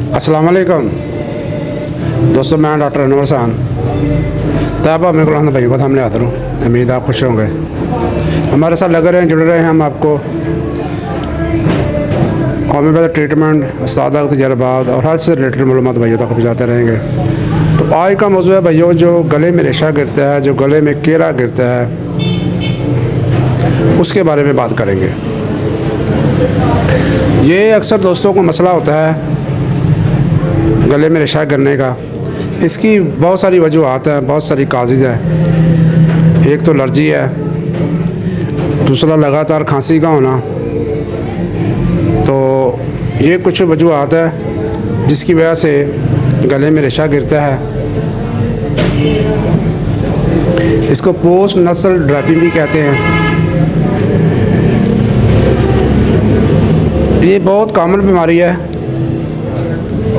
अस्सलाम वालेकुम दोस्तों, मैं डॉक्टर अनवर हसन तैयबा में कुरान भाई को सामने हाजिर हूँ। उम्मीद आप खुश होंगे। हमारे साथ लगे रहे हैं, जुड़ रहे हैं। हम आपको होम्योपैथिक ट्रीटमेंट, उस्ताद का तजर्बात और हर से रिलेटेड मालूमात भाइयों तक पहुँचाते रहेंगे। तो आज का मौजूद है भाइयों, जो गले में रेशा गिरता है, जो गले में कीड़ा गिरता है, उसके बारे में बात करेंगे। ये अक्सर दोस्तों को मसला होता है गले में रेशा गिरने का। इसकी बहुत सारी वजूहत हैं, बहुत सारी काजेज़ हैं। एक तो एलर्जी है, दूसरा लगातार खांसी का होना। तो ये कुछ वजूहत है जिसकी वजह से गले में रेशा गिरता है। इसको पोस्ट नसल ड्रैपिंग भी कहते हैं। ये बहुत कॉमन बीमारी है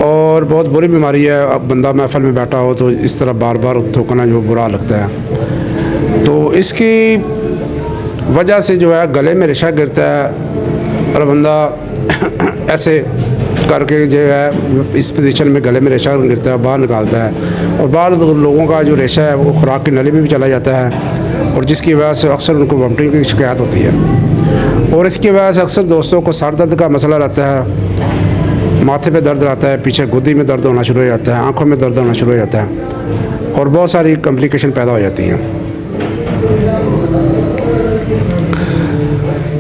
और बहुत बुरी बीमारी है। अब बंदा महफिल में बैठा हो तो इस तरह बार बार थूकना जो बुरा लगता है। तो इसकी वजह से जो है गले में रेशा गिरता है और बंदा ऐसे करके जो है इस पोजीशन में गले में रेशा गिरता है, बाहर निकालता है। और बाहर लोगों का जो रेशा है वो खुराक की नली में भी चला जाता है और जिसकी वजह से अक्सर उनको वॉमिटिंग की शिकायत होती है। और इसकी वजह से अक्सर दोस्तों को सर दर्द का मसला रहता है, माथे पे दर्द रहता है, पीछे गुद्दी में दर्द होना शुरू हो जाता है, आंखों में दर्द होना शुरू हो जाता है और बहुत सारी कॉम्प्लिकेशन पैदा हो जाती हैं।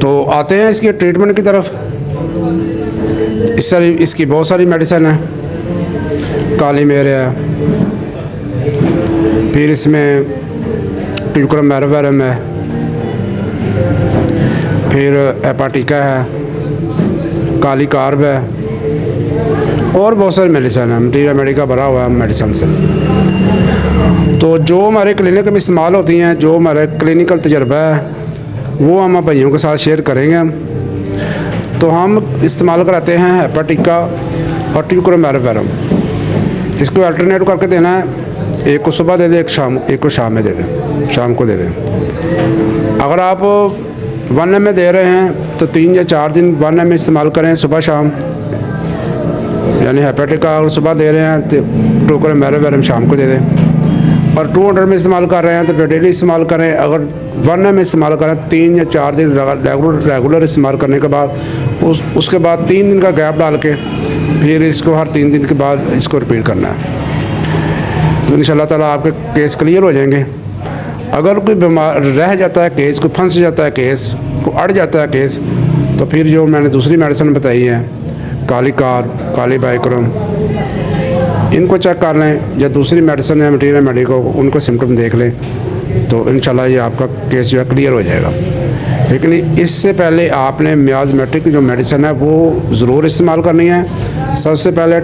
तो आते हैं इसके ट्रीटमेंट की तरफ। इसकी बहुत सारी मेडिसिन है। काली मिर्च है, फिर इसमें ट्यूक्रम मैरोवैरम है, फिर हेपाटिका है, काली कार्ब है और बहुत सारी मेडिसिन है। मटीरियल मेडिका भरा हुआ है मेडिसिन से। तो जो हमारे क्लिनिक में इस्तेमाल होती हैं, जो हमारा क्लिनिकल तजर्बा है, वो हम भाइयों के साथ शेयर करेंगे हम। तो हम इस्तेमाल कराते हैं हेपाटिका और ट्यूक्रम मैरोवैरम। इसको अल्टरनेट करके देना है। एक को सुबह दे दें, एक को शाम में दे दें, शाम को दे दें। अगर आप 1 ml में दे रहे हैं तो 3 या 4 दिन 1 ml में इस्तेमाल करें, सुबह शाम। यानी हेपेटिका अगर सुबह दे रहे हैं तो ट्यूक्रम मैरोवैरम शाम को दे दें। और 200 में इस्तेमाल कर रहे हैं तो फिर डेली इस्तेमाल करें। अगर 1 ml में इस्तेमाल करें 3 या 4 दिन रेगुलर इस्तेमाल करने के बाद उसके बाद 3 दिन का गैप डाल के फिर इसको हर 3 दिन के बाद इसको रिपीट करना है। तो इंशाल्लाह ताला आपके केस क्लियर हो जाएंगे। अगर कोई बीमार रह जाता है केस, को फंस जाता है केस, को अड़ जाता है केस, तो फिर जो मैंने दूसरी मेडिसिन बताई है, काली कार्ब, काली बाइक्रम, इनको चेक कर लें। या दूसरी मेडिसिन है मटीरियल मेडिको, उनको सिम्टम देख लें तो इंशाल्लाह ये आपका केस जो है क्लियर हो जाएगा। लेकिन इससे पहले आपने मियाज़मेट्रिक की जो मेडिसिन है वो ज़रूर इस्तेमाल करनी है। सबसे पहले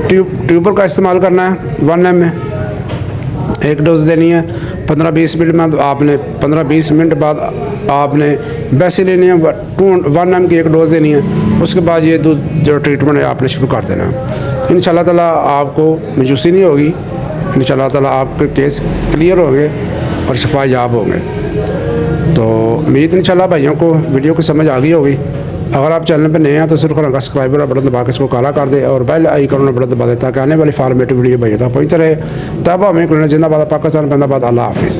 ट्यूबर का इस्तेमाल करना है। 1 ml में 1 डोज़ देनी है। 15-20 मिनट में आपने 15-20 मिनट बाद आपने वैसे लेनी है। 1 ml की 1 डोज़ देनी है। उसके बाद ये जो ट्रीटमेंट है आपने शुरू कर देना है। इंशाल्लाह ताला आपको मायूसी नहीं होगी। इंशाल्लाह ताला आपके केस क्लियर होंगे और शिफा याब होंगे। तो उम्मीद इंशाल्लाह भाइयों को वीडियो की समझ आ गई होगी। अगर आप चैनल पर नए हैं तो सिर्फ सब्सक्राइबर का बटन दबा के इसको काला कर दे और बेल आइकन बटन दबा दे ताकि आने वाली फॉर्मेटिव वीडियो भाइयों तक पहुँचते रहे। तब हमें जिंदाबाद पाकिस्तान, जिंदाबाद, अल्लाह हाफिज़।